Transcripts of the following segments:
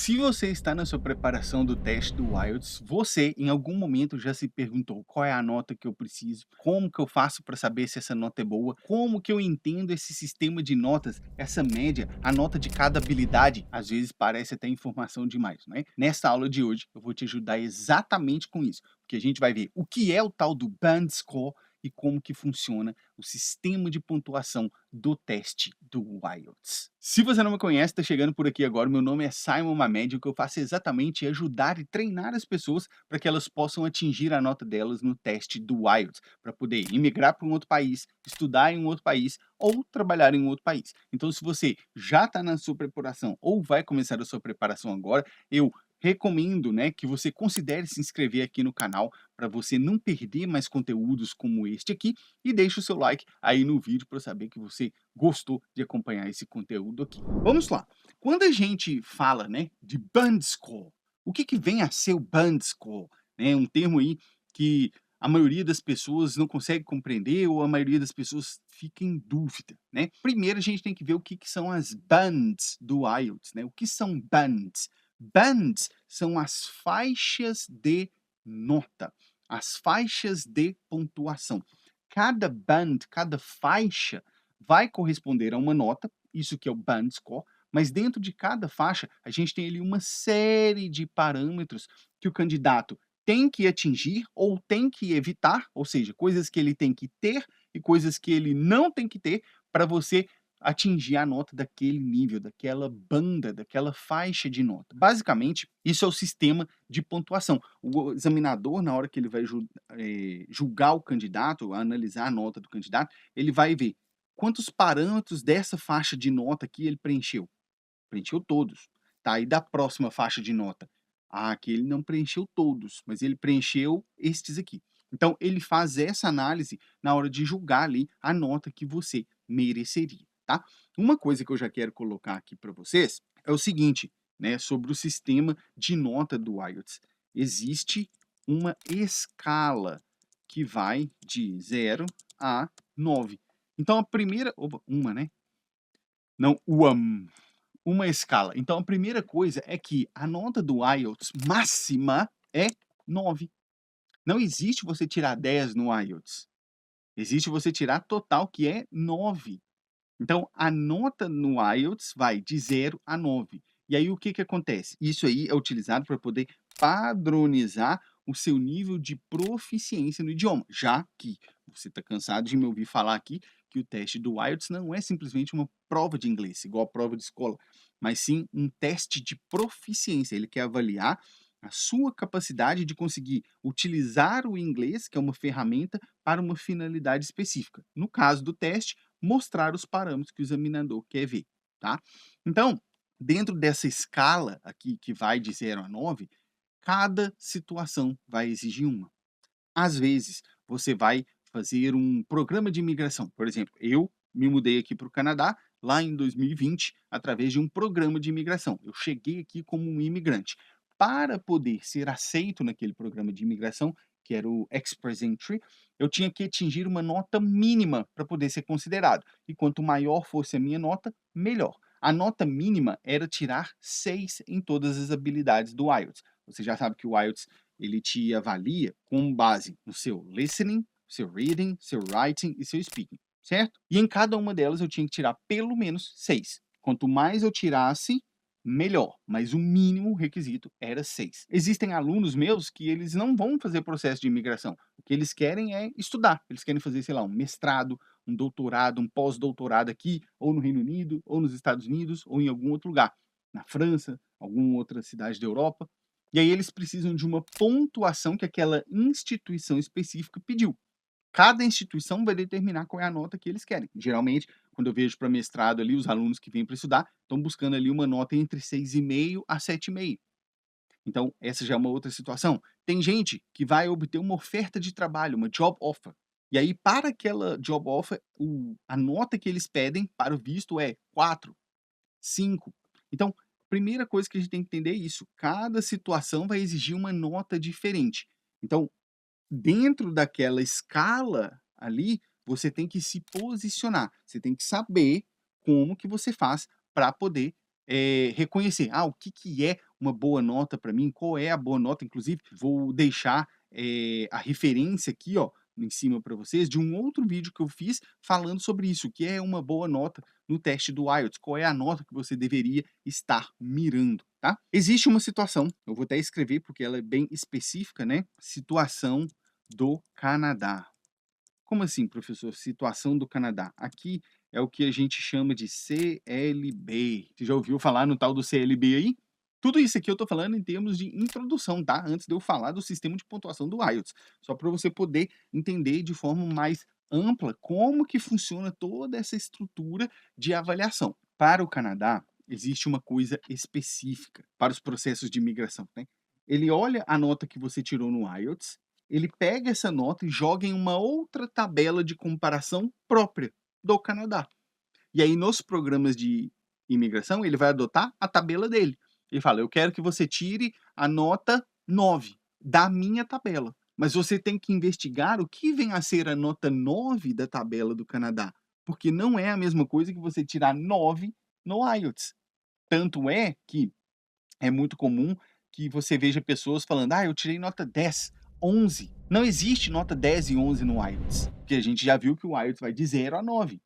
Se você está na sua preparação do teste do IELTS, você em algum momento já se perguntou qual é a nota que eu preciso, como que eu faço para saber se essa nota é boa, como que eu entendo esse sistema de notas, essa média, a nota de cada habilidade, às vezes parece até informação demais, né? Nessa aula de hoje eu vou te ajudar exatamente com isso, porque a gente vai ver o que é o tal do Band Score e como que funciona o sistema de pontuação do teste do IELTS. Se você não me conhece, está chegando por aqui agora, meu nome é Simon Mamed, o que eu faço exatamente é ajudar e treinar as pessoas para que elas possam atingir a nota delas no teste do IELTS, para poder imigrar para um outro país, estudar em um outro país ou trabalhar em um outro país. Então, se você já está na sua preparação ou vai começar a sua preparação agora, eu recomendo, né, que você considere se inscrever aqui no canal para você não perder mais conteúdos como este aqui e deixe o seu like aí no vídeo para eu saber que você gostou de acompanhar esse conteúdo aqui. Vamos lá. Quando a gente fala, né, de Band Score, o que que vem a ser o Band Score? Né, um termo aí que a maioria das pessoas não consegue compreender ou a maioria das pessoas fica em dúvida, né? Primeiro a gente tem que ver o que que são as bands do IELTS, né? O que são bands? Bands são as faixas de nota, as faixas de pontuação. Cada band, cada faixa vai corresponder a uma nota, isso que é o band score, mas dentro de cada faixa a gente tem ali uma série de parâmetros que o candidato tem que atingir ou tem que evitar, ou seja, coisas que ele tem que ter e coisas que ele não tem que ter para você atingir a nota daquele nível, daquela banda, daquela faixa de nota. Basicamente, isso é o sistema de pontuação. O examinador, na hora que ele vai julgar o candidato, analisar a nota do candidato, ele vai ver quantos parâmetros dessa faixa de nota aqui ele preencheu. Preencheu todos. Tá? E da próxima faixa de nota? Ah, aqui ele não preencheu todos, mas ele preencheu estes aqui. Então, ele faz essa análise na hora de julgar ali a nota que você mereceria, tá? Uma coisa que eu já quero colocar aqui para vocês é o seguinte, né, sobre o sistema de nota do IELTS. Existe uma escala que vai de 0 a 9. Então, a primeira... Opa, uma, né? Não, uma escala. Então, a primeira coisa é que a nota do IELTS máxima é 9. Não existe você tirar 10 no IELTS. Existe você tirar total, que é 9. Então, a nota no IELTS vai de 0 a 9. E aí, o que que acontece? Isso aí é utilizado para poder padronizar o seu nível de proficiência no idioma, já que você está cansado de me ouvir falar aqui que o teste do IELTS não é simplesmente uma prova de inglês, igual a prova de escola, mas sim um teste de proficiência. Ele quer avaliar a sua capacidade de conseguir utilizar o inglês, que é uma ferramenta, para uma finalidade específica. No caso do teste, mostrar os parâmetros que o examinador quer ver, tá? Então, dentro dessa escala aqui, que vai de 0 a 9, cada situação vai exigir uma. Às vezes, você vai fazer um programa de imigração. Por exemplo, eu me mudei aqui para o Canadá lá em 2020 através de um programa de imigração. Eu cheguei aqui como um imigrante. Para poder ser aceito naquele programa de imigração, que era o Express Entry, eu tinha que atingir uma nota mínima para poder ser considerado. E quanto maior fosse a minha nota, melhor. A nota mínima era tirar 6 em todas as habilidades do IELTS. Você já sabe que o IELTS ele te avalia com base no seu listening, seu reading, seu writing e seu speaking, certo? E em cada uma delas eu tinha que tirar pelo menos 6. Quanto mais eu tirasse, melhor, mas o mínimo requisito era 6. Existem alunos meus que eles não vão fazer processo de imigração. O que eles querem é estudar. Eles querem fazer, sei lá, um mestrado, um doutorado, um pós-doutorado aqui, ou no Reino Unido, ou nos Estados Unidos, ou em algum outro lugar. Na França, alguma outra cidade da Europa. E aí eles precisam de uma pontuação que aquela instituição específica pediu. Cada instituição vai determinar qual é a nota que eles querem. Geralmente, quando eu vejo para mestrado ali, os alunos que vêm para estudar estão buscando ali uma nota entre 6,5 a 7,5. Então, essa já é uma outra situação. Tem gente que vai obter uma oferta de trabalho, uma job offer. E aí, para aquela job offer, a nota que eles pedem para o visto é 4, 5. Então, primeira coisa que a gente tem que entender é isso. Cada situação vai exigir uma nota diferente. Então, dentro daquela escala ali, você tem que se posicionar. Você tem que saber como que você faz para poder reconhecer, o que que é uma boa nota para mim, qual é a boa nota, inclusive vou deixar, a referência aqui, ó, em cima para vocês, de um outro vídeo que eu fiz falando sobre isso, o que é uma boa nota no teste do IELTS, qual é a nota que você deveria estar mirando, tá. Existe uma situação, eu vou até escrever porque ela é bem específica, né, situação do Canadá. Como assim, professor? Situação do Canadá. Aqui é o que a gente chama de CLB. Você já ouviu falar no tal do CLB aí? Tudo isso aqui eu estou falando em termos de introdução, tá? Antes de eu falar do sistema de pontuação do IELTS. Só para você poder entender de forma mais ampla como que funciona toda essa estrutura de avaliação. Para o Canadá, existe uma coisa específica para os processos de imigração, né? Ele olha a nota que você tirou no IELTS, ele pega essa nota e joga em uma outra tabela de comparação própria do Canadá. E aí, nos programas de imigração, ele vai adotar a tabela dele. Ele fala: eu quero que você tire a nota 9 da minha tabela. Mas você tem que investigar o que vem a ser a nota 9 da tabela do Canadá. Porque não é a mesma coisa que você tirar 9 no IELTS. Tanto é que é muito comum que você veja pessoas falando: eu tirei nota 10, 11. Não existe nota 10 e 11 no IELTS, porque a gente já viu que o IELTS vai de 0 a 9,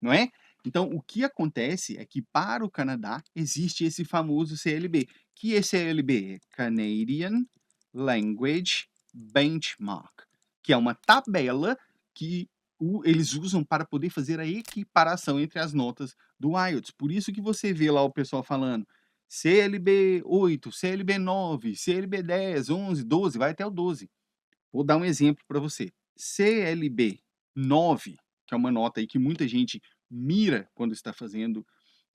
não é? Então, o que acontece é que para o Canadá existe esse famoso CLB, que esse CLB é Canadian Language Benchmark, que é uma tabela que eles usam para poder fazer a equiparação entre as notas do IELTS. Por isso que você vê lá o pessoal falando CLB 8, CLB 9, CLB 10, 11, 12, vai até o 12. Vou dar um exemplo para você. CLB 9, que é uma nota aí que muita gente mira quando está fazendo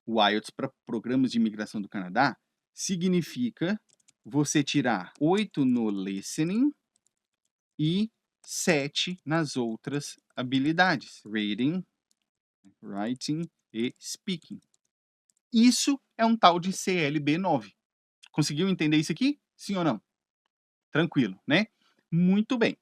o IELTS para programas de imigração do Canadá, significa você tirar 8 no listening e 7 nas outras habilidades, reading, writing e speaking. Isso é um tal de CLB 9. Conseguiu entender isso aqui? Sim ou não? Tranquilo, né? Muito bem.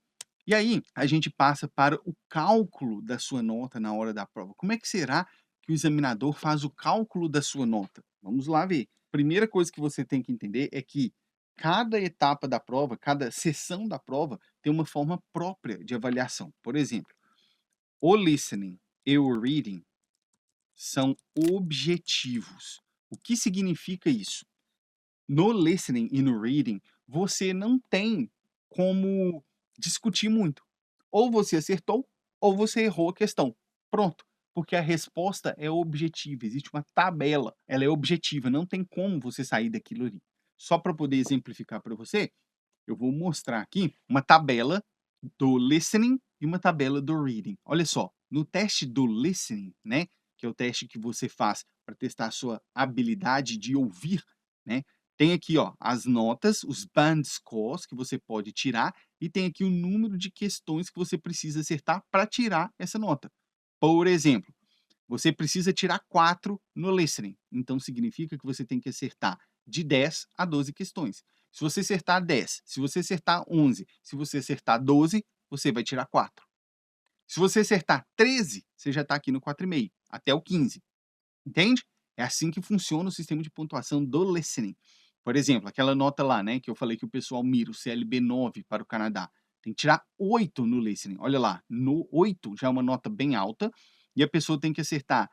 E aí, a gente passa para o cálculo da sua nota na hora da prova. Como é que será que o examinador faz o cálculo da sua nota? Vamos lá ver. Primeira coisa que você tem que entender é que cada etapa da prova, cada sessão da prova, tem uma forma própria de avaliação. Por exemplo, o listening e o reading são objetivos. O que significa isso? No listening e no reading, você não tem como discutir muito. Ou você acertou, ou você errou a questão. Pronto. Porque a resposta é objetiva, existe uma tabela, ela é objetiva, não tem como você sair daquilo ali. Só para poder exemplificar para você, eu vou mostrar aqui uma tabela do listening e uma tabela do reading. Olha só, no teste do listening, né, que é o teste que você faz para testar a sua habilidade de ouvir, né, tem aqui, ó, as notas, os band scores que você pode tirar e tem aqui o número de questões que você precisa acertar para tirar essa nota. Por exemplo, você precisa tirar 4 no listening, então significa que você tem que acertar de 10 a 12 questões. Se você acertar 10, se você acertar 11, se você acertar 12, você vai tirar 4. Se você acertar 13, você já está aqui no 4,5, até o 15. Entende? É assim que funciona o sistema de pontuação do listening. Por exemplo, aquela nota lá, né, que eu falei que o pessoal mira, o CLB 9 para o Canadá. Tem que tirar 8 no listening. Olha lá, no 8 já é uma nota bem alta e a pessoa tem que acertar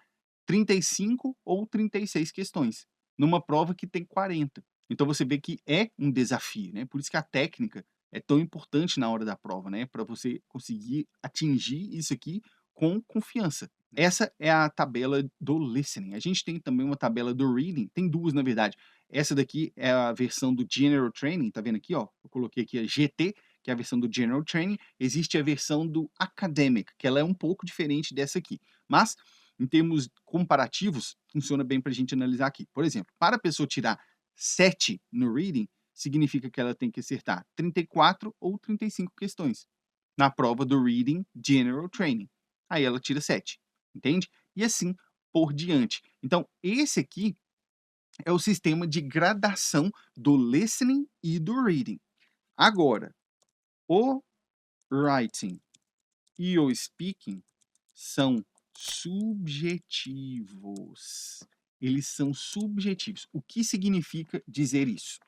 35 ou 36 questões, numa prova que tem 40. Então você vê que é um desafio, né? Por isso que a técnica é tão importante na hora da prova, né? Para você conseguir atingir isso aqui com confiança. Essa é a tabela do listening. A gente tem também uma tabela do reading, tem duas na verdade. Essa daqui é a versão do General Training, tá vendo aqui, ó? Eu coloquei aqui a GT, que é a versão do General Training. Existe a versão do Academic, que ela é um pouco diferente dessa aqui. Mas, em termos comparativos, funciona bem para a gente analisar aqui. Por exemplo, para a pessoa tirar 7 no reading, significa que ela tem que acertar 34 ou 35 questões na prova do Reading General Training. Aí ela tira 7, entende? E assim por diante. Então, esse aqui é o sistema de gradação do listening e do reading. Agora, o writing e o speaking são subjetivos. eles são subjetivos. O que significa dizer isso?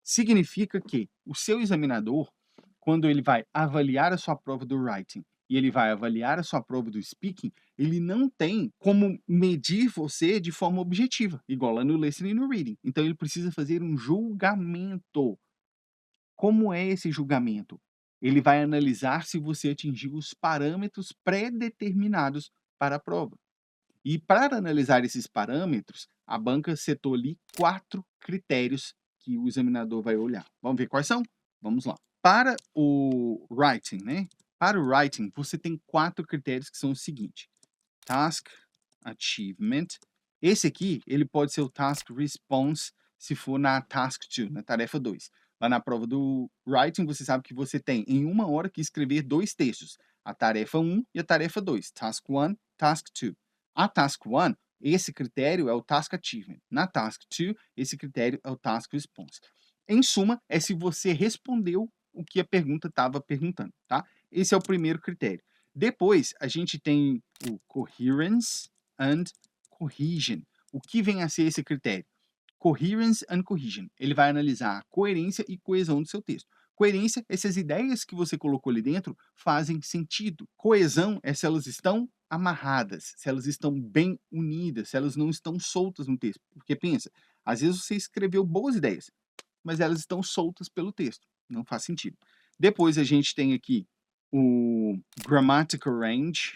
Significa que o seu examinador, quando ele vai avaliar a sua prova do writing e ele vai avaliar a sua prova do speaking, ele não tem como medir você de forma objetiva, igual lá no listening e no reading. Então ele precisa fazer um julgamento. Como é esse julgamento? Ele vai analisar se você atingiu os parâmetros pré-determinados para a prova. E para analisar esses parâmetros, a banca setou ali 4 critérios que o examinador vai olhar. Vamos ver quais são? Vamos lá. Para o writing, né? Para o writing, você tem 4 critérios que são o seguinte: task achievement. Esse aqui, ele pode ser o task response se for na task 2, na tarefa 2. Lá na prova do writing, você sabe que você tem em 1 hora que escrever 2 textos, a tarefa 1 e a tarefa 2, task 1, task 2. A task 1, esse critério é o task achievement. Na task 2, esse critério é o task response. Em suma, é se você respondeu o que a pergunta estava perguntando, tá? Esse é o primeiro critério. Depois, a gente tem o coherence and cohesion. O que vem a ser esse critério? Coherence and cohesion. Ele vai analisar a coerência e coesão do seu texto. Coerência é se as ideias que você colocou ali dentro fazem sentido. Coesão é se elas estão amarradas, se elas estão bem unidas, se elas não estão soltas no texto. Porque pensa, às vezes você escreveu boas ideias, mas elas estão soltas pelo texto. Não faz sentido. Depois a gente tem aqui o grammatical range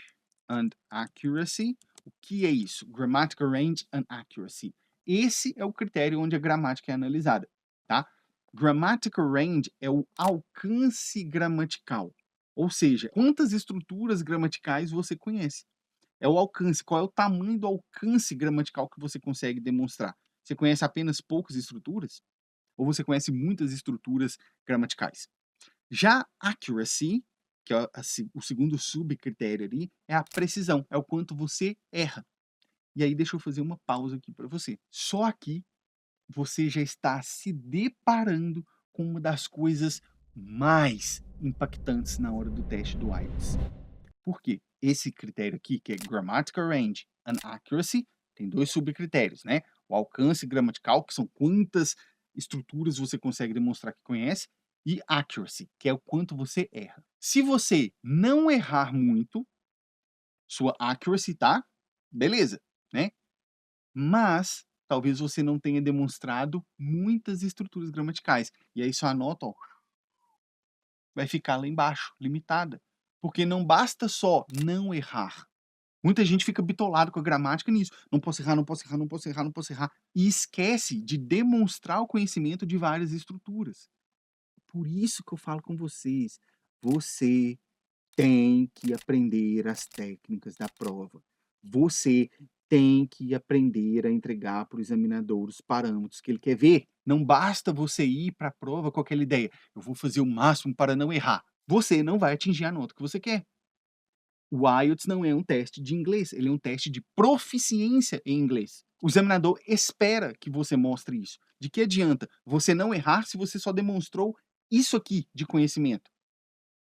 and accuracy. O que é isso? Grammatical range and accuracy. Esse é o critério onde a gramática é analisada, tá? Grammatical range é o alcance gramatical. Ou seja, quantas estruturas gramaticais você conhece. É o alcance. Qual é o tamanho do alcance gramatical que você consegue demonstrar? Você conhece apenas poucas estruturas? Ou você conhece muitas estruturas gramaticais? Já accuracy, que é o segundo subcritério ali, é a precisão, é o quanto você erra. E aí deixa eu fazer uma pausa aqui para você. Só aqui você já está se deparando com uma das coisas mais impactantes na hora do teste do IELTS. Por quê? Esse critério aqui, que é Grammatical Range and Accuracy, tem 2 subcritérios, né? O alcance gramatical, que são quantas estruturas você consegue demonstrar que conhece, e Accuracy, que é o quanto você erra. Se você não errar muito, sua accuracy tá beleza, né? Mas talvez você não tenha demonstrado muitas estruturas gramaticais. E aí sua nota, ó, vai ficar lá embaixo, limitada. Porque não basta só não errar. Muita gente fica bitolado com a gramática nisso. Não posso errar, não posso errar, não posso errar, não posso errar. E esquece de demonstrar o conhecimento de várias estruturas. Por isso que eu falo com vocês. Você tem que aprender as técnicas da prova. Você tem que aprender a entregar para o examinador os parâmetros que ele quer ver. Não basta você ir para a prova com aquela ideia, eu vou fazer o máximo para não errar. Você não vai atingir a nota que você quer. O IELTS não é um teste de inglês, ele é um teste de proficiência em inglês. O examinador espera que você mostre isso. De que adianta você não errar se você só demonstrou isso aqui de conhecimento?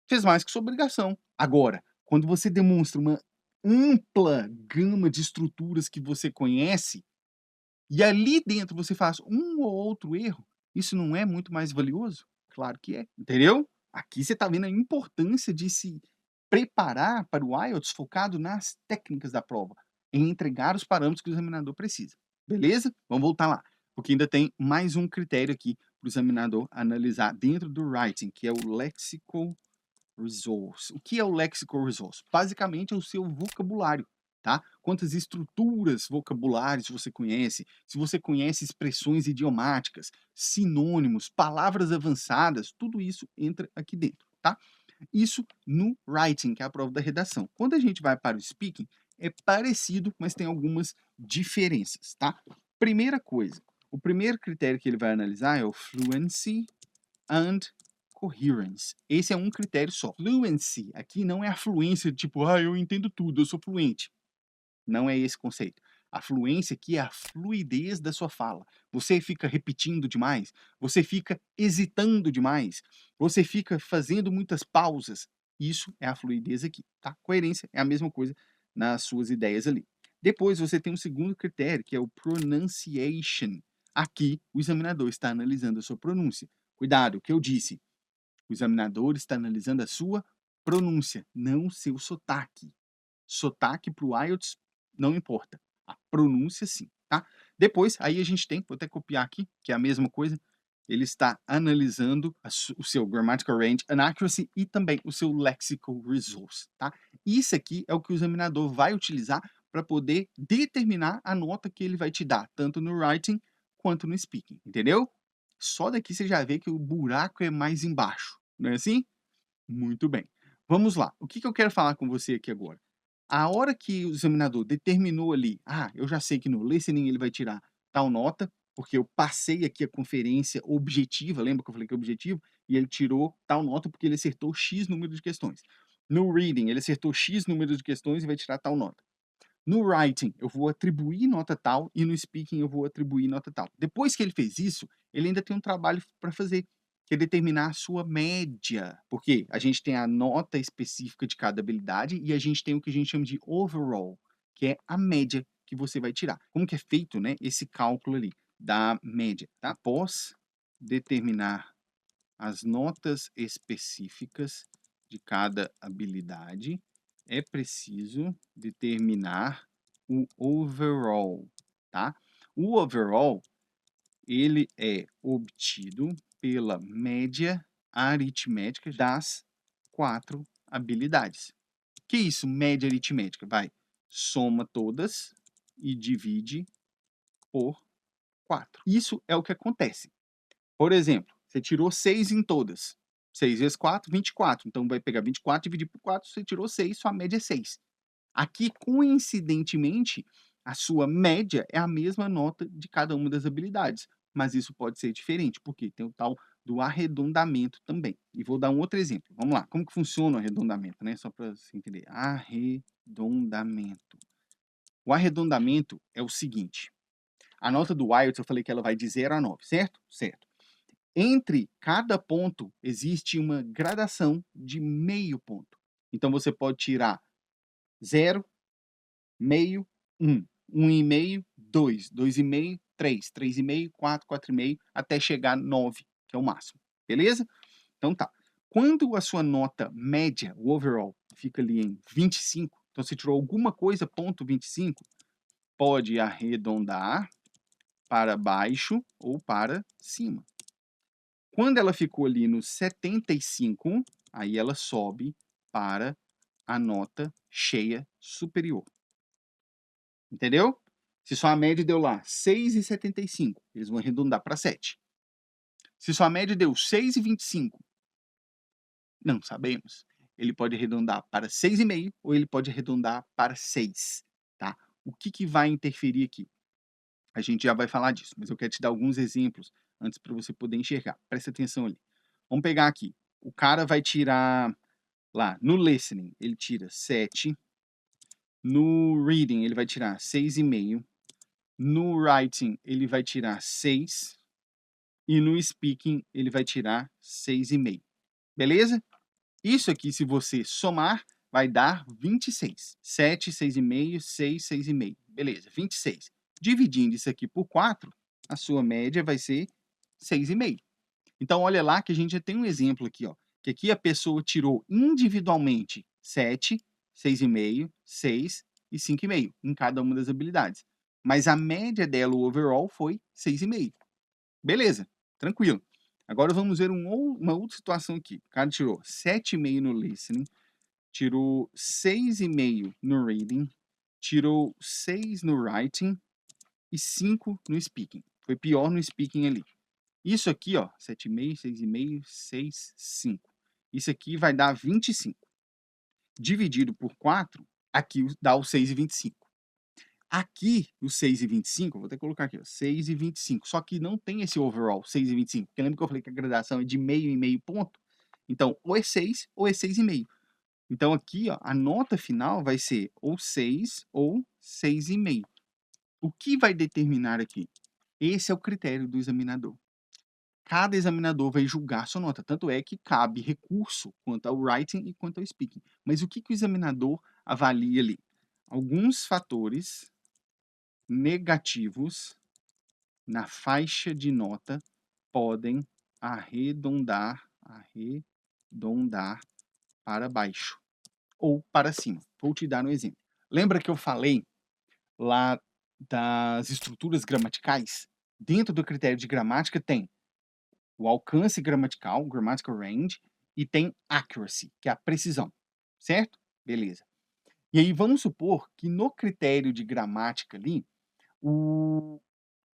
Fez mais que sua obrigação. Agora, quando você demonstra uma ampla gama de estruturas que você conhece, e ali dentro você faz um ou outro erro, isso não é muito mais valioso? Claro que é, entendeu? Aqui você está vendo a importância de se preparar para o IELTS focado nas técnicas da prova, em entregar os parâmetros que o examinador precisa. Beleza? Vamos voltar lá, porque ainda tem mais um critério aqui para o examinador analisar dentro do writing, que é o lexical resource. O que é o lexical resource? Basicamente é o seu vocabulário, tá? Quantas estruturas vocabulares você conhece, se você conhece expressões idiomáticas, sinônimos, palavras avançadas, tudo isso entra aqui dentro, tá? Isso no writing, que é a prova da redação. Quando a gente vai para o speaking, é parecido, mas tem algumas diferenças, tá? Primeira coisa, o primeiro critério que ele vai analisar é o fluency and coherence. Esse é um critério só. Fluency aqui não é a fluência, tipo, eu entendo tudo, eu sou fluente. Não é esse conceito. A fluência aqui é a fluidez da sua fala. Você fica repetindo demais, você fica hesitando demais, você fica fazendo muitas pausas. Isso é a fluidez aqui, tá? Coerência é a mesma coisa nas suas ideias ali. Depois você tem um segundo critério, que é o pronunciation. Aqui, o examinador está analisando a sua pronúncia. Cuidado, o que eu disse, o examinador está analisando a sua pronúncia, não o seu sotaque. Sotaque para o IELTS não importa, a pronúncia sim, tá? Depois, aí a gente tem, vou até copiar aqui, que é a mesma coisa, ele está analisando o seu grammatical range and accuracy e também o seu lexical resource, tá? Isso aqui é o que o examinador vai utilizar para poder determinar a nota que ele vai te dar, tanto no writing quanto no speaking, entendeu? Só daqui você já vê que o buraco é mais embaixo, não é assim? Muito bem. Vamos lá. O que eu quero falar com você aqui agora? A hora que o examinador determinou ali, eu já sei que no listening ele vai tirar tal nota, porque eu passei aqui a conferência objetiva, lembra que eu falei que é objetivo? E ele tirou tal nota porque ele acertou X número de questões. No reading, ele acertou X número de questões e vai tirar tal nota. No writing, eu vou atribuir nota tal e no speaking eu vou atribuir nota tal. Depois que ele fez isso, ele ainda tem um trabalho para fazer, que é determinar a sua média. Porque a gente tem a nota específica de cada habilidade e a gente tem o que a gente chama de overall, que é a média que você vai tirar. Como que é feito, né, esse cálculo ali da média, tá? Após determinar as notas específicas de cada habilidade, é preciso determinar o overall, tá? O overall, ele é obtido pela média aritmética das 4 habilidades. Que isso, média aritmética? Vai, soma todas e divide por 4. Isso é o que acontece. Por exemplo, você tirou 6 em todas. 6 vezes 4, 24. Então vai pegar 24, dividir por 4, você tirou 6, sua média é 6. Aqui, coincidentemente, a sua média é a mesma nota de cada uma das habilidades, mas isso pode ser diferente, porque tem o tal do arredondamento também. E vou dar um outro exemplo. Vamos lá, como que funciona o arredondamento, né? Só para você entender. Arredondamento. O arredondamento é o seguinte: a nota do IELTS, eu falei que ela vai de 0 a 9, certo? Certo. Entre cada ponto existe uma gradação de meio ponto. Então você pode tirar 0, meio, 1, 1,5, 2, 2,5, 3, 3,5, 4, 4,5, até chegar 9, que é o máximo. Beleza? Então tá. Quando a sua nota média, o overall, fica ali em 25, então você tirou alguma coisa, ponto 25, pode arredondar para baixo ou para cima. Quando ela ficou ali no 75, aí ela sobe para a nota cheia superior. Entendeu? Se sua média deu lá 6,75, eles vão arredondar para 7. Se sua média deu 6,25, não sabemos. Ele pode arredondar para 6,5 ou ele pode arredondar para 6, tá? O que vai interferir aqui? A gente já vai falar disso, mas eu quero te dar alguns exemplos antes para você poder enxergar. Presta atenção ali. Vamos pegar aqui. O cara vai tirar lá no listening, ele tira 7. No reading, ele vai tirar 6,5. No writing, ele vai tirar 6. E no speaking, ele vai tirar 6,5. Beleza? Isso aqui, se você somar, vai dar 26. 7, 6,5, 6, 6,5. Beleza, 26. Dividindo isso aqui por 4, a sua média vai ser 6,5. Então, olha lá que a gente já tem um exemplo aqui, ó, que aqui a pessoa tirou individualmente 7, 6,5, 6 e 5,5 em cada uma das habilidades. Mas a média dela, o overall, foi 6,5. Beleza, tranquilo. Agora vamos ver uma outra situação aqui. O cara tirou 7,5 no listening, tirou 6,5 no reading, tirou 6 no writing e 5 no speaking. Foi pior no speaking ali. Isso aqui, ó, 7,5, 6,5, 6, 5. Isso aqui vai dar 25. Dividido por 4, aqui dá o 6,25. Aqui, o 6,25, vou até colocar aqui, ó, 6,25. Só que não tem esse overall, 6,25. Porque lembra que eu falei que a gradação é de meio em meio ponto? Então, ou é 6 ou é 6,5. Então, aqui, ó, a nota final vai ser ou 6 ou 6,5. O que vai determinar aqui? Esse é o critério do examinador. Cada examinador vai julgar sua nota. Tanto é que cabe recurso quanto ao writing e quanto ao speaking. Mas o que o examinador avalia ali? alguns fatores negativos na faixa de nota podem arredondar para baixo ou para cima. Vou te dar um exemplo. Lembra que eu falei lá das estruturas gramaticais? Dentro do critério de gramática tem o alcance gramatical, grammatical range, e tem accuracy, que é a precisão, certo? Beleza. E aí vamos supor que no critério de gramática ali, o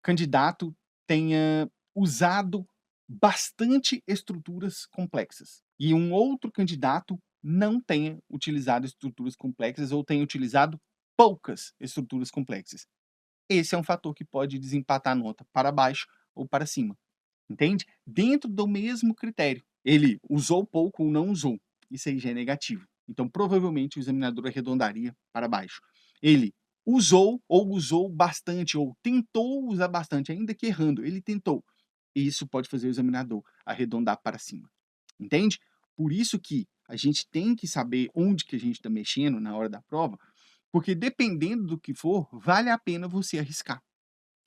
candidato tenha usado bastante estruturas complexas e um outro candidato não tenha utilizado estruturas complexas ou tenha utilizado poucas estruturas complexas. Esse é um fator que pode desempatar a nota para baixo ou para cima, entende? Dentro do mesmo critério. Ele usou pouco ou não usou. Isso aí já é negativo. Então, provavelmente, o examinador arredondaria para baixo. Ele usou ou usou bastante, ou tentou usar bastante, ainda que errando. Ele tentou. E isso pode fazer o examinador arredondar para cima. Entende? Por isso que a gente tem que saber onde que a gente está mexendo na hora da prova, porque dependendo do que for, vale a pena você arriscar.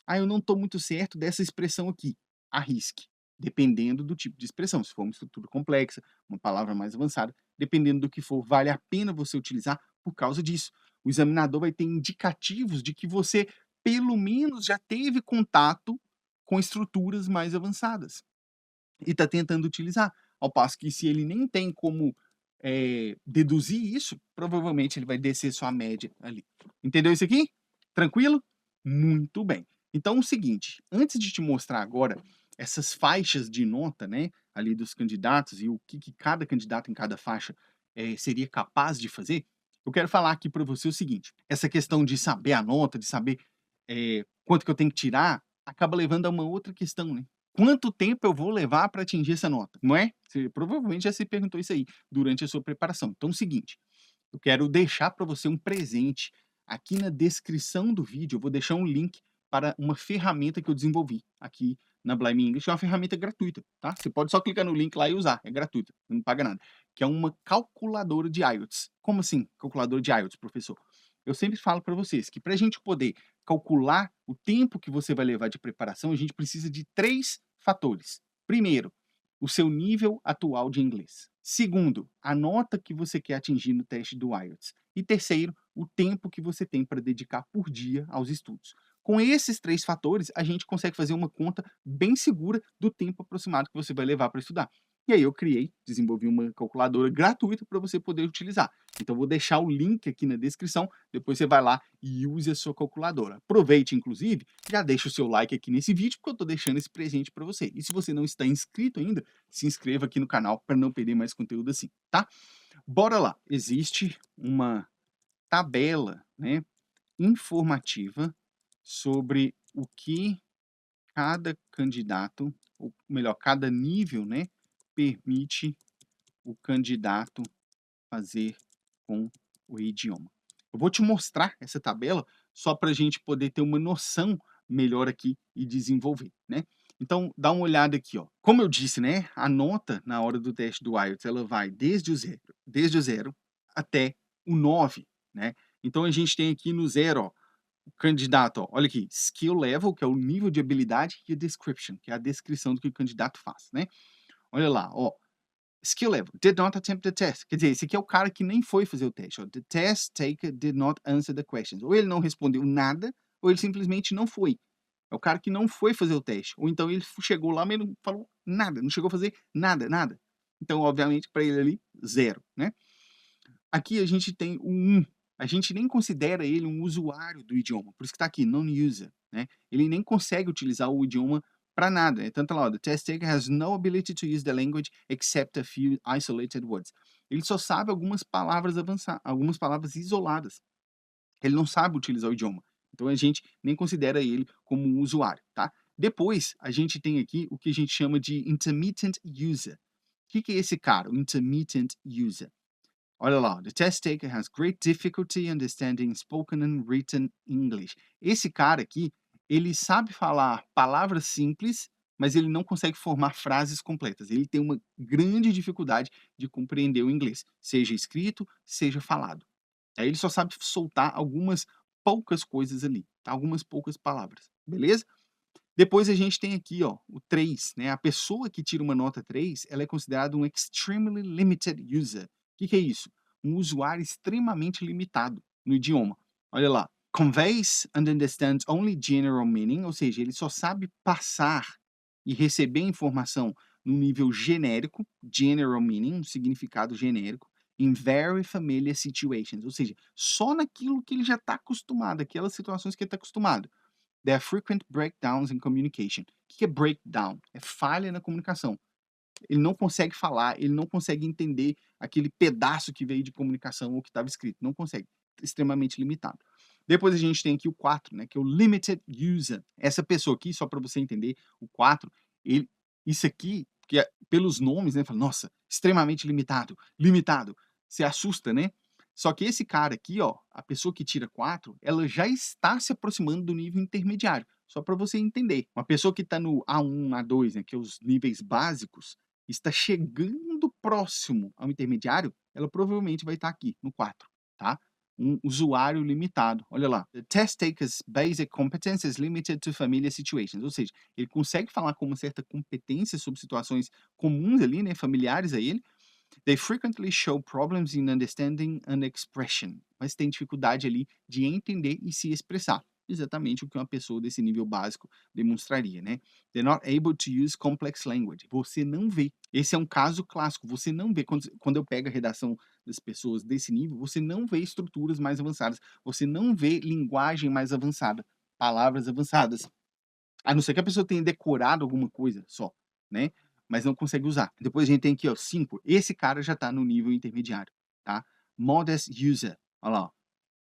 Ah, eu não estou muito certo dessa expressão aqui. Arrisque, dependendo do tipo de expressão. Se for uma estrutura complexa, uma palavra mais avançada, dependendo do que for, vale a pena você utilizar por causa disso. O examinador vai ter indicativos de que você, pelo menos, já teve contato com estruturas mais avançadas e está tentando utilizar. Ao passo que se ele nem tem como deduzir isso, provavelmente ele vai descer sua média ali. Entendeu isso aqui? Tranquilo? Muito bem. Então, é o seguinte, antes de te mostrar agora essas faixas de nota, né, ali dos candidatos e o que cada candidato em cada faixa seria capaz de fazer, eu quero falar aqui para você o seguinte, essa questão de saber a nota, de saber quanto que eu tenho que tirar, acaba levando a uma outra questão, né? Quanto tempo eu vou levar para atingir essa nota, não é? Você provavelmente já se perguntou isso aí durante a sua preparação. Então é o seguinte, eu quero deixar para você um presente. Aqui na descrição do vídeo eu vou deixar um link para uma ferramenta que eu desenvolvi aqui na Blime English. É uma ferramenta gratuita, tá? Você pode só clicar no link lá e usar, é gratuita, não paga nada. Que é uma calculadora de IELTS. Como assim, calculadora de IELTS, professor? Eu sempre falo para vocês que para a gente poder calcular o tempo que você vai levar de preparação, a gente precisa de 3 fatores. Primeiro, o seu nível atual de inglês. Segundo, a nota que você quer atingir no teste do IELTS. E terceiro, o tempo que você tem para dedicar por dia aos estudos. Com esses 3 fatores, a gente consegue fazer uma conta bem segura do tempo aproximado que você vai levar para estudar. E aí eu desenvolvi uma calculadora gratuita para você poder utilizar. Então vou deixar o link aqui na descrição, depois você vai lá e use a sua calculadora. Aproveite, inclusive, já deixa o seu like aqui nesse vídeo, porque eu estou deixando esse presente para você. E se você não está inscrito ainda, se inscreva aqui no canal para não perder mais conteúdo assim, tá? Bora lá. Existe uma tabela, né, informativa sobre o que cada candidato, ou melhor, cada nível, né, permite o candidato fazer com o idioma. Eu vou te mostrar essa tabela só para a gente poder ter uma noção melhor aqui e desenvolver, né? Então, dá uma olhada aqui, ó. Como eu disse, né, a nota na hora do teste do IELTS, ela vai desde o zero até o 9, né? Então, a gente tem aqui no zero, ó, o candidato, ó, olha aqui, skill level, que é o nível de habilidade, e a description, que é a descrição do que o candidato faz, né? Olha lá, ó, skill level, did not attempt the test. Quer dizer, esse aqui é o cara que nem foi fazer o teste. Ó. The test taker did not answer the questions. Ou ele não respondeu nada, ou ele simplesmente não foi. É o cara que não foi fazer o teste. Ou então ele chegou lá, mas não falou nada, não chegou a fazer nada, nada. Então, obviamente, para ele ali, zero, né? Aqui a gente tem o 1. A gente nem considera ele um usuário do idioma. Por isso que está aqui, non-user, né? Ele nem consegue utilizar o idioma para nada. É tanto lá, ó, the test taker has no ability to use the language except a few isolated words. Ele só sabe algumas palavras avançadas, algumas palavras isoladas. Ele não sabe utilizar o idioma. Então a gente nem considera ele como um usuário, tá? Depois, a gente tem aqui o que a gente chama de intermittent user. O que é esse cara, o intermittent user? Olha lá, the test taker has great difficulty understanding spoken and written English. Esse cara aqui, ele sabe falar palavras simples, mas ele não consegue formar frases completas. Ele tem uma grande dificuldade de compreender o inglês, seja escrito, seja falado. Aí ele só sabe soltar algumas poucas coisas ali, tá? Algumas poucas palavras, beleza? Depois a gente tem aqui, ó, o 3, né? A pessoa que tira uma nota 3, ela é considerada um extremely limited user. O que que é isso? Um usuário extremamente limitado no idioma. Olha lá. Conveys and understands only general meaning, ou seja, ele só sabe passar e receber informação no nível genérico, general meaning, um significado genérico, in very familiar situations, ou seja, só naquilo que ele já está acostumado, aquelas situações que ele está acostumado. There are frequent breakdowns in communication. O que é breakdown? É falha na comunicação. Ele não consegue falar, ele não consegue entender aquele pedaço que veio de comunicação ou que estava escrito. Não consegue. Extremamente limitado. Depois a gente tem aqui o 4, né, que é o limited user. Essa pessoa aqui, só para você entender, o 4, ele, isso aqui, que é, pelos nomes, né, fala, nossa, extremamente limitado, limitado. Se assusta, né? Só que esse cara aqui, ó, a pessoa que tira 4, ela já está se aproximando do nível intermediário. Só para você entender. Uma pessoa que está no A1, A2, né, que é os níveis básicos, está chegando próximo ao intermediário, ela provavelmente vai estar aqui no 4, tá? Um usuário limitado. Olha lá. The test taker's basic competence is limited to familiar situations. Ou seja, ele consegue falar com uma certa competência sobre situações comuns ali, né, familiares a ele. They frequently show problems in understanding and expression. Mas tem dificuldade ali de entender e se expressar. Exatamente o que uma pessoa desse nível básico demonstraria, né? They're not able to use complex language. Você não vê. Esse é um caso clássico. Você não vê, quando eu pego a redação das pessoas desse nível, você não vê estruturas mais avançadas. Você não vê linguagem mais avançada. Palavras avançadas. A não ser que a pessoa tenha decorado alguma coisa só, né, mas não consegue usar. Depois a gente tem aqui, ó, 5. Esse cara já está no nível intermediário, tá? Modest user. Olha lá, ó.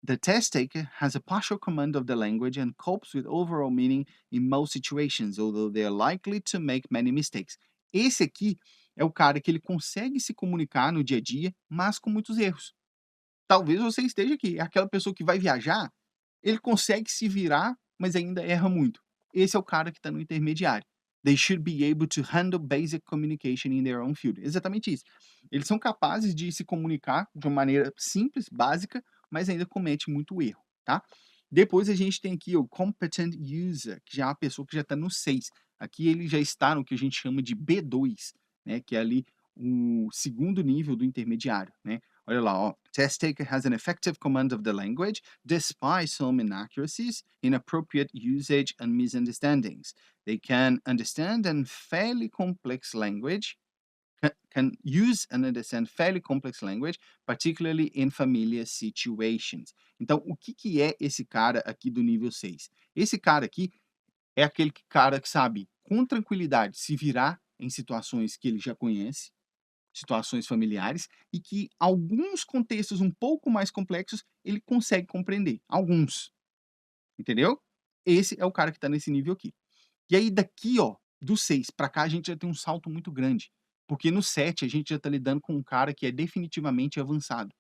The test taker has a partial command of the language and copes with overall meaning in most situations, although they are likely to make many mistakes. Esse aqui é o cara que ele consegue se comunicar no dia a dia, mas com muitos erros. Talvez você esteja aqui, é aquela pessoa que vai viajar, ele consegue se virar, mas ainda erra muito. Esse é o cara que está no intermediário. They should be able to handle basic communication in their own field. Exatamente isso. Eles são capazes de se comunicar de uma maneira simples, básica, mas ainda comete muito erro, tá? Depois a gente tem aqui o competent user, que já é uma pessoa que já está no 6. Aqui ele já está no que a gente chama de B2, né, que é ali o segundo nível do intermediário, né? Olha lá, ó. Test taker has an effective command of the language, despite some inaccuracies, inappropriate usage, and misunderstandings. They can understand and fairly complex language, can use and understand fairly complex language, particularly in familiar situations. Então, o que que é esse cara aqui do nível 6? Esse cara aqui é aquele cara que sabe, com tranquilidade, se virar em situações que ele já conhece, situações familiares, e que alguns contextos um pouco mais complexos ele consegue compreender, alguns, entendeu? Esse é o cara que está nesse nível aqui. E aí daqui, ó, do 6 para cá a gente já tem um salto muito grande, porque no 7 a gente já está lidando com um cara que é definitivamente avançado,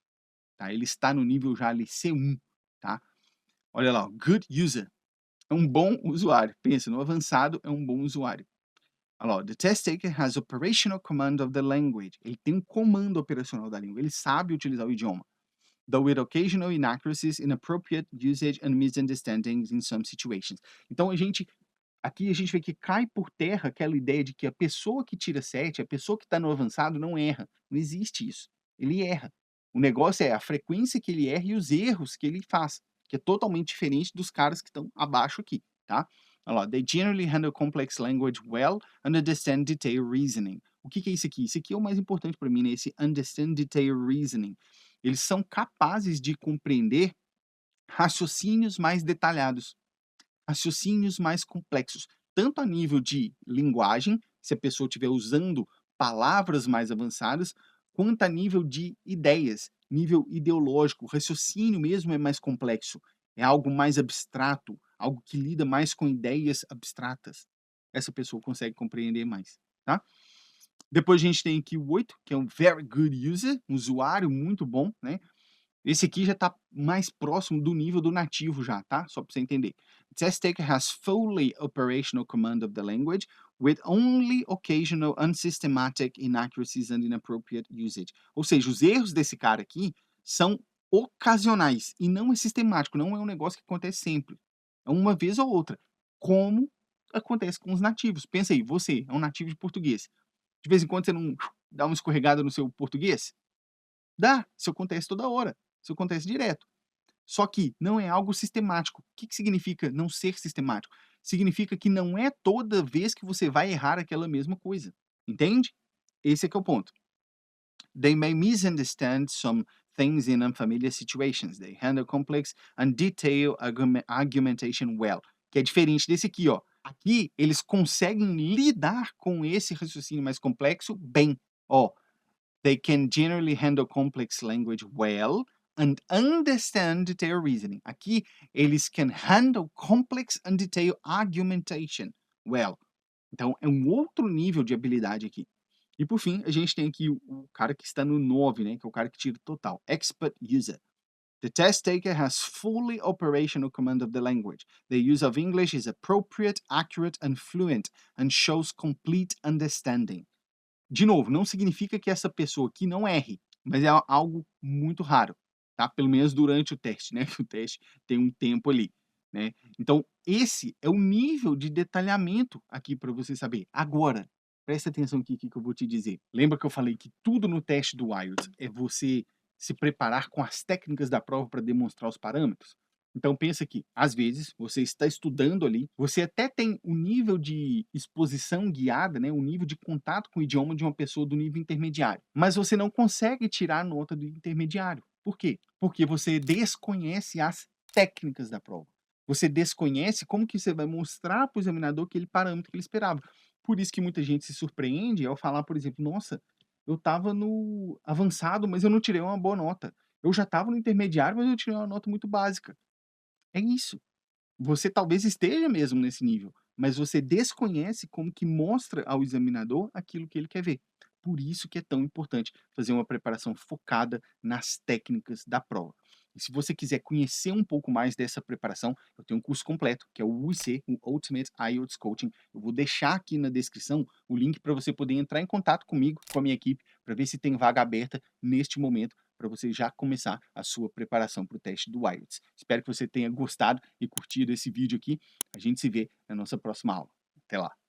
tá? Ele está no nível já ali C1, tá? Olha lá, ó, good user, é um bom usuário. Pensa, no avançado é um bom usuário. Olha lá, the test taker has operational command of the language. Ele tem um comando operacional da língua, ele sabe utilizar o idioma. Though with occasional inaccuracies, inappropriate usage and misunderstandings in some situations. Então aqui a gente vê que cai por terra aquela ideia de que a pessoa que tira 7, a pessoa que está no avançado não erra. Não existe isso. Ele erra. O negócio é a frequência que ele erra e os erros que ele faz, que é totalmente diferente dos caras que estão abaixo aqui, tá? Olha lá, they generally handle complex language well and understand detailed reasoning. O que que é isso aqui? Isso aqui é o mais importante para mim, né? Esse understand detailed reasoning. Eles são capazes de compreender raciocínios mais detalhados, raciocínios mais complexos, tanto a nível de linguagem, se a pessoa estiver usando palavras mais avançadas, quanto a nível de ideias, nível ideológico. O raciocínio mesmo é mais complexo, é algo mais abstrato, algo que lida mais com ideias abstratas. Essa pessoa consegue compreender mais, tá? Depois a gente tem aqui o 8, que é um very good user, um usuário muito bom, né? Esse aqui já está mais próximo do nível do nativo já, tá? Só para você entender. Test taker has fully operational command of the language with only occasional unsystematic inaccuracies and inappropriate usage. Ou seja, os erros desse cara aqui são ocasionais e não é sistemático, não é um negócio que acontece sempre. É uma vez ou outra, como acontece com os nativos. Pensa aí, você é um nativo de português. De vez em quando você não dá uma escorregada no seu português? Dá, isso acontece toda hora, isso acontece direto. Só que não é algo sistemático. O que que significa não ser sistemático? Significa que não é toda vez que você vai errar aquela mesma coisa, entende? Esse é que é o ponto. They may misunderstand some things in unfamiliar situations. They handle complex and detailed argumentation well. Que é diferente desse aqui, ó. Aqui eles conseguem lidar com esse raciocínio mais complexo bem. Ó, they can generally handle complex language well and understand detailed reasoning. Aqui eles can handle complex and detailed argumentation well. Então é um outro nível de habilidade aqui. E por fim, a gente tem aqui o cara que está no 9, né, que é o cara que tira total, expert user. The test taker has fully operational command of the language. The use of English is appropriate, accurate and fluent and shows complete understanding. De novo, não significa que essa pessoa aqui não erre, mas é algo muito raro, tá? Pelo menos durante o teste, né? O teste tem um tempo ali, né? Então, esse é o nível de detalhamento aqui para você saber. Agora, presta atenção aqui que eu vou te dizer. Lembra que eu falei que tudo no teste do IELTS é você se preparar com as técnicas da prova para demonstrar os parâmetros? Então pensa que, às vezes, você está estudando ali, você até tem o nível de exposição guiada, né, o nível de contato com o idioma de uma pessoa do nível intermediário, mas você não consegue tirar a nota do intermediário. Por quê? Porque você desconhece as técnicas da prova. Você desconhece como que você vai mostrar para o examinador aquele parâmetro que ele esperava. Por isso que muita gente se surpreende ao falar, por exemplo, nossa, eu estava no avançado, mas eu não tirei uma boa nota. Eu já estava no intermediário, mas eu tirei uma nota muito básica. É isso. Você talvez esteja mesmo nesse nível, mas você desconhece como que mostra ao examinador aquilo que ele quer ver. Por isso que é tão importante fazer uma preparação focada nas técnicas da prova. E se você quiser conhecer um pouco mais dessa preparação, eu tenho um curso completo, que é o UIC, o Ultimate IELTS Coaching. Eu vou deixar aqui na descrição o link para você poder entrar em contato comigo, com a minha equipe, para ver se tem vaga aberta neste momento para você já começar a sua preparação para o teste do IELTS. Espero que você tenha gostado e curtido esse vídeo aqui. A gente se vê na nossa próxima aula. Até lá!